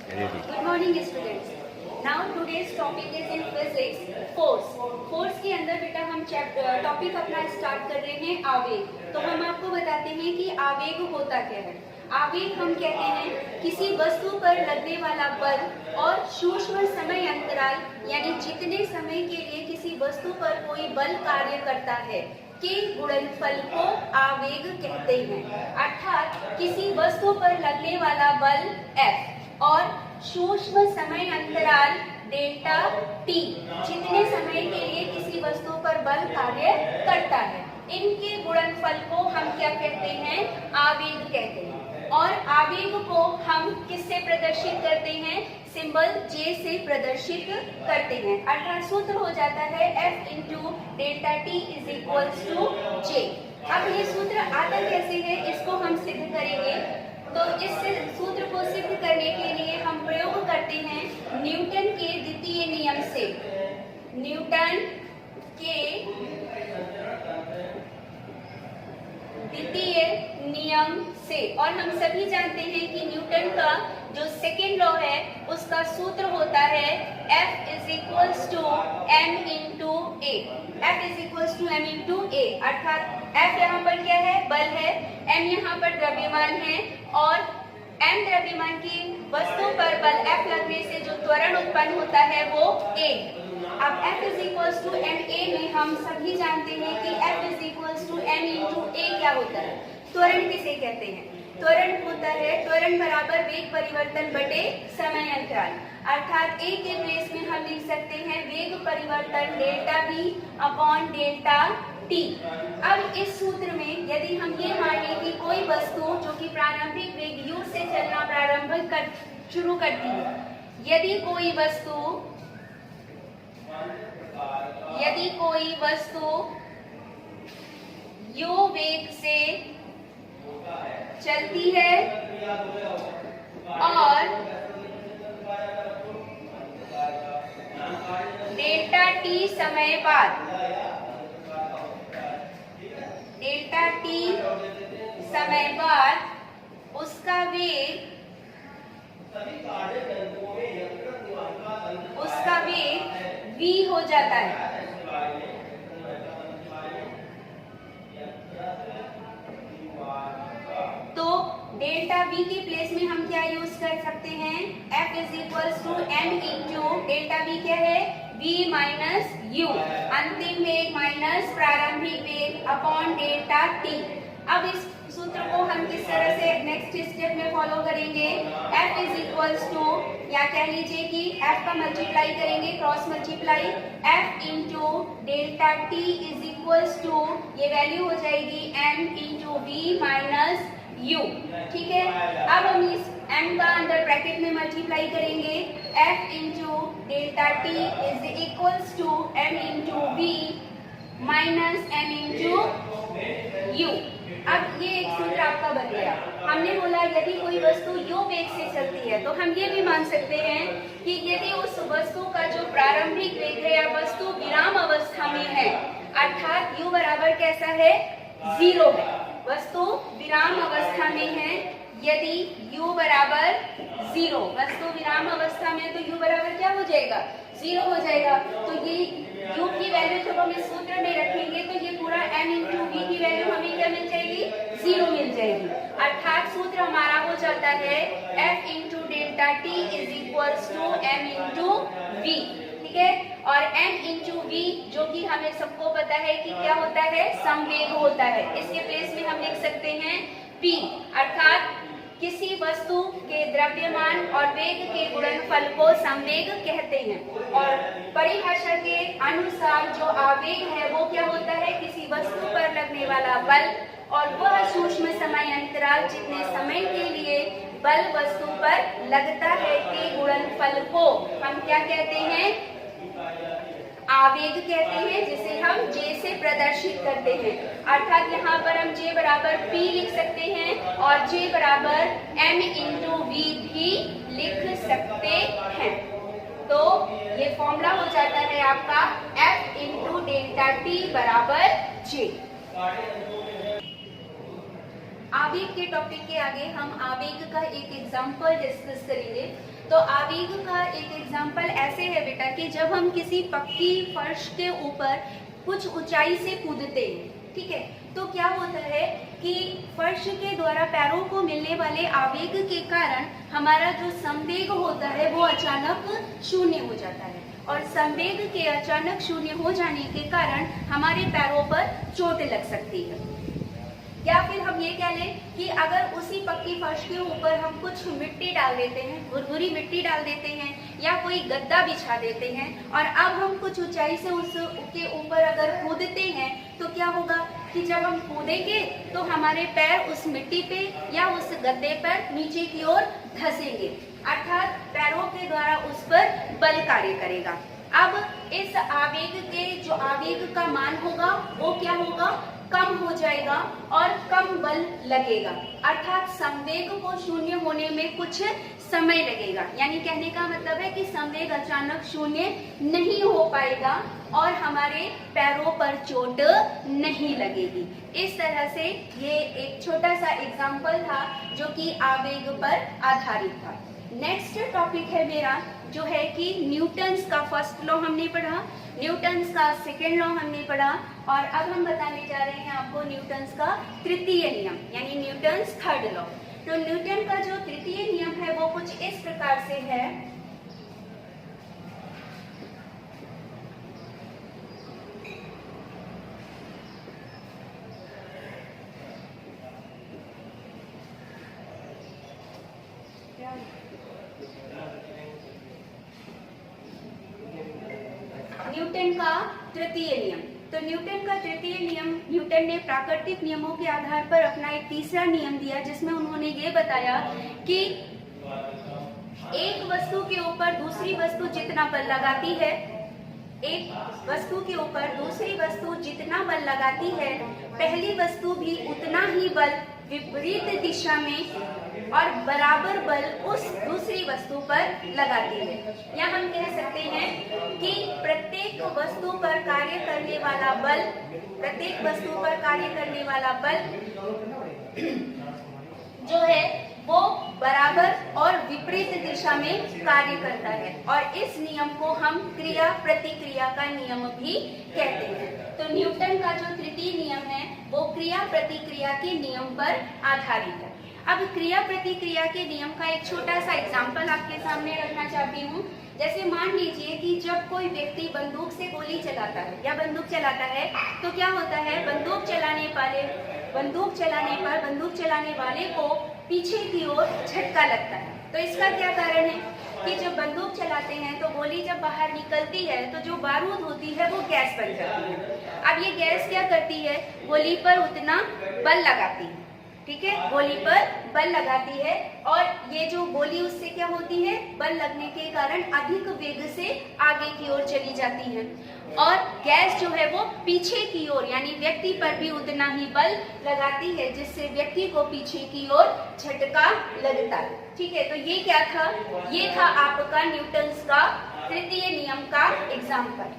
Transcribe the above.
Good morning students. Now today's topic is in physics force. Force के अंदर बेटा हम टॉपिक अपना स्टार्ट कर रहे हैं आवेग. तो हम आपको बताते हैं कि आवेग होता क्या है. आवेग हम कहते हैं किसी वस्तु पर लगने वाला बल और सूक्ष्म समय अंतराल यानी जितने समय के लिए किसी वस्तु पर कोई बल कार्य करता है के गुणनफल को आवेग कहते हैं. अर्थात किसी वस्तु पर लगने वाला बल F और सूक्ष्म समय अंतराल डेल्टा T जितने समय के लिए किसी वस्तु पर बल कार्य करता है, इनके गुणनफल को हम क्या कहते हैं? आवेग कहते हैं. और आवेग को हम किससे प्रदर्शित करते हैं? सिंबल J से प्रदर्शित करते हैं. अर्थात सूत्र हो जाता है F into delta T is equals to J. अब ये सूत्र आता कैसे है, इसको हम सिद्ध करेंगे. तो इस सूत्र को सिद्ध करने के लिए हम प्रयोग करते हैं न्यूटन के द्वितीय नियम से. न्यूटन के द्वितीय नियम से. और हम सभी जानते हैं कि न्यूटन का जो सेकेंड लॉ है उसका सूत्र होता है F is equals to m into A. F is equals to m into A. अर्थात F यहाँ पर क्या है? बल है. m यहाँ पर द्रव्यमान है और m द्रव्यमान की वस्तु पर बल F लगने से जो त्वरण उत्पन्न होता है वो a. अब F is equals to m a में हम सभी जानते हैं कि F is equals to m into a क्या होता है? त्वरण किसे कहते हैं? त्वरण होता है त्वरण बराबर वेग परिवर्तन बटे समय अंतराल. अर्थात a के प्लेस में हम लिख सकते हैं वेग परिवर्तन delta v upon delta t. अब इस सूत्र में यदि हम ये माने कि कोई वस्तु जो कि प्रारंभिक वेग u से चलना शुरू करती है, यदि कोई वस्तु u वेग से चलती है और डेल्टा t समय बाद उसका वेग v हो जाता है. तो डेल्टा v के प्लेस में हम क्या यूज कर सकते हैं? F is equals to m into delta v क्या है? v minus u. अंतिम वेग माइनस प्रारंभिक वेग अपॉन डेल्टा t. अब इस सूत्र को हम किस तरह से नेक्स्ट स्टेप में फॉलो करेंगे? F इज इक्वल्स टू, या कह लीजिए कि F का मल्टीप्लाई करेंगे, cross multiply. F into delta t is equals to, ये वैल्यू हो जाएगी m into v minus u. ठीक है. अब हम इस m का अंदर ब्रैकेट में मल्टीप्लाई करेंगे. F into delta t is equals to m into v minus m into u. अब ये एक सूत्र आपका बन गया. हमने बोला यदि कोई वस्तु u वेग से चलती है तो हम ये भी मान सकते हैं कि यदि उस वस्तु का जो प्रारंभिक वेग है या वस्तु विराम अवस्था में है, अर्थात u बराबर कैसा है? 0 है. वस्तु विराम अवस्था में है. यदि u बराबर 0, वस्तु विराम अवस्था में, तो u बराबर क्या हो जाएगा? 0 हो जाएगा. तो ये u की वैल्यू जब हम इस सूत्र में रखेंगे तो ये पूरा m इंटू v की वैल्यू हमें क्या मिल जाएगी? 0 मिल जाएगी. अर्थात सूत्र हमारा हो जाता है F into delta t is equals to m into v. ठीक है. और m इंटू v जो कि हमें सबको पता है कि क्या होता है? संवेग होता है. इसके प्लेस में हम लिख सकते हैं p. अर्थात किसी वस्तु के द्रव्यमान और वेग के गुणनफल को संवेग कहते हैं. और परिभाषा के अनुसार जो आवेग है वो क्या होता है? किसी वस्तु पर लगने वाला बल और वह सूक्ष्म समय अंतराल जितने समय के लिए बल वस्तु पर लगता है के गुणनफल को हम क्या कहते हैं? आवेग कहते हैं, जिसे हम J से प्रदर्शित करते हैं. अर्थात यहाँ पर हम J बराबर P लिख सकते हैं और J बराबर m इंटू v भी लिख सकते हैं. तो ये फॉर्मूला हो जाता है आपका F इंटू डेल्टा T बराबर J. आवेग के टॉपिक के आगे हम आवेग का एक एग्जाम्पल डिस्कस करेंगे। तो आवेग का एक एग्जाम्पल ऐसे है बेटा कि जब हम किसी पक्की फर्श के ऊपर कुछ ऊंचाई से कूदते हैं, ठीक है, तो क्या होता है कि फर्श के द्वारा पैरों को मिलने वाले आवेग के कारण हमारा जो संवेग होता है वो अचानक शून्य हो जाता है, और संवेग के अचानक शून्य हो जाने के कारण हमारे पैरों पर चोट लग सकती है। या फिर हम ये कह लें कि अगर उसी पक्की फर्श के ऊपर हम कुछ मिट्टी डाल देते हैं, भुरभुरी मिट्टी डाल देते हैं या कोई गद्दा बिछा देते हैं, और अब हम कुछ ऊंचाई से उसके ऊपर अगर कूदते हैं, तो क्या होगा कि जब हम कूदेंगे तो हमारे पैर उस मिट्टी पे या उस गद्दे पर नीचे की ओर धंसेंगे, अर्थात पैरों के द्वारा उस पर बल कार्य करेगा। अब इस आवेग के जो आवेग का मान होगा वो क्या होगा, कम हो जाएगा और कम बल लगेगा, अर्थात संवेग को शून्य होने में कुछ समय लगेगा। यानी कहने का मतलब है कि संवेग अचानक शून्य नहीं हो पाएगा और हमारे पैरों पर चोट नहीं लगेगी। इस तरह से ये एक छोटा सा एग्जाम्पल था जो कि आवेग पर आधारित था। नेक्स्ट टॉपिक है मेरा जो है कि न्यूटन्स का फर्स्ट लॉ हमने पढ़ा, न्यूटन्स का सेकेंड लॉ हमने पढ़ा, और अब हम बताने जा रहे हैं आपको न्यूटन्स का तृतीय नियम यानी न्यूटन्स थर्ड लॉ। तो न्यूटन का जो तृतीय नियम है वो कुछ इस प्रकार से है। न्यूटन का तृतीय नियम, तो न्यूटन का तृतीय नियम, न्यूटन ने प्राकृतिक नियमों के आधार पर अपना एक तीसरा नियम दिया जिसमें उन्होंने ये बताया कि एक वस्तु के ऊपर दूसरी वस्तु जितना बल लगाती है, एक वस्तु के ऊपर दूसरी वस्तु जितना बल लगाती है, पहली वस्तु भी उतना ही बल विपरीत दिशा में और बराबर बल उस दूसरी वस्तु पर लगाती है। या हम कह सकते हैं कि प्रत्येक वस्तु पर कार्य करने वाला बल, प्रत्येक वस्तु पर कार्य करने वाला बल जो है वो बराबर और विपरीत दिशा में कार्य करता है, और इस नियम को हम क्रिया प्रतिक्रिया का नियम भी कहते हैं। तो न्यूटन का जो तृतीय नियम है वो क्रिया प्रतिक्रिया के नियम पर आधारित है। अब क्रिया प्रतिक्रिया के नियम का एक छोटा सा एग्जाम्पल आपके सामने रखना चाहती हूँ। जैसे मान लीजिए कि जब कोई व्यक्ति बंदूक से गोली चलाता है या बंदूक चलाता है, तो क्या होता है, बंदूक चलाने पर बंदूक चलाने वाले को पीछे की ओर झटका लगता है। तो इसका क्या कारण है कि जब बंदूक चलाते हैं तो गोली जब बाहर निकलती है तो जो बारूद होती है वो गैस बन जाती है। अब ये गैस क्या करती है, गोली पर उतना बल लगाती है, ठीक है, गोली पर बल लगाती है, और ये जो गोली उससे क्या होती है, बल लगने के कारण अधिक वेग से आगे की ओर चली जाती है, और गैस जो है वो पीछे की ओर यानी व्यक्ति पर भी उतना ही बल लगाती है जिससे व्यक्ति को पीछे की ओर झटका लगता है। ठीक है, तो ये क्या था, ये था आपका न्यूटन्स का तृतीय नियम का एग्जाम्पल।